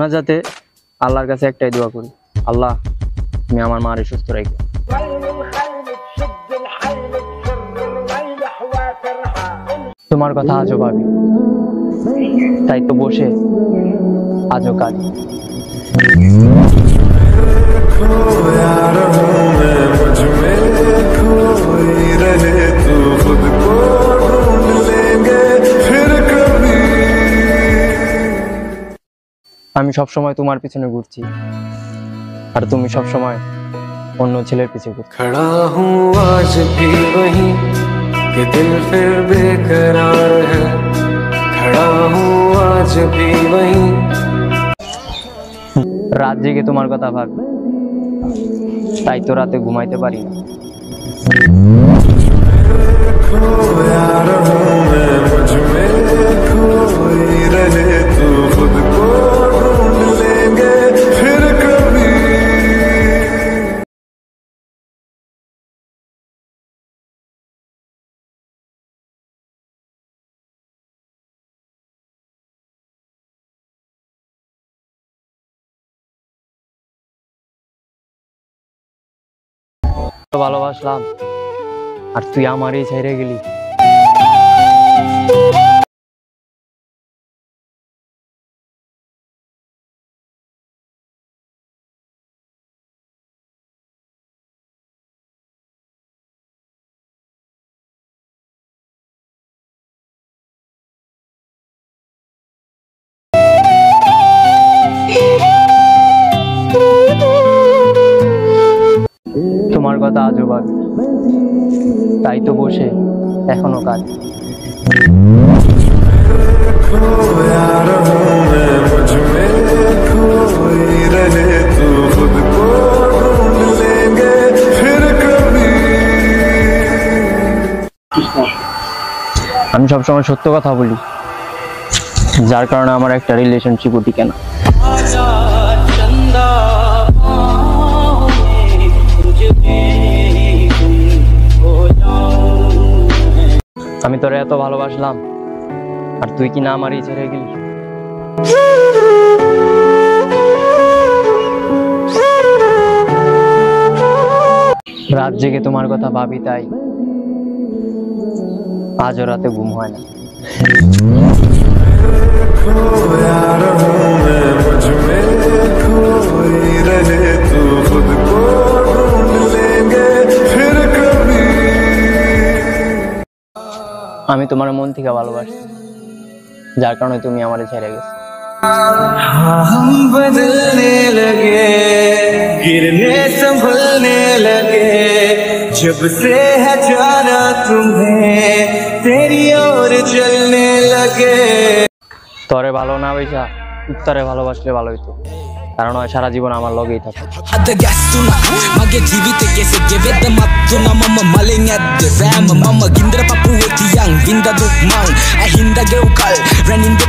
মোনাজাতে আল্লাহর কাছে একটাই দোয়া করি, আল্লাহ তুমি আমার মারে সুস্থ রাখো। তোমার কথা আজও ভাবি, তাই তো বসে আজও কাঁদি। আমি সবসময় তোমার পিছনে ঘুরছি আর তুমি সবসময় অন্য ছেলের পিছনে ঘুরছো। खड़ा हूँ आज भी वहीं कि दिल फिर बेकरार है, खड़ा हूँ आज भी वहीं। রাত জেগে তোমার কথা ভাবি, তাই তো রাতে ঘুমাইতে পারি না। ভালোবাসলাম আর তুই আমারই ছেড়ে গেলি। তোমার কথা আজও ভাবি, তাই তো বসে এখনো কাজ। আমি সবসময় সত্য কথা বলি, যার কারণে আমার একটা রিলেশনশিপ টিকে না। আমি তোরে এত ভালোবাসলাম আর তুই কি না আমারই ছেড়ে গেলি। রাত জেগে তোমার কথা ভাবি, তাই আজও রাতে ঘুম হয় না। আমি তোমার মন থেকে ভালোবাসি, যার কারণে তুমি আমারে ছেড়ে গেছো। हम बदलने लगे, गिरने संभलने लगे, जब से है जाना तुम्हें तेरी ओर चलने लगे। তোরে ভালো না বেশা উত্তরে ভালোবাসলে ভালো হইতো, কারণ সারা জীবন আমার লগেই থাকে। Ada gastuna mage jivite kese geveda matuna mama maling adde ram mama gindra papu eti yang vinda du mang ahinda geukal ranin de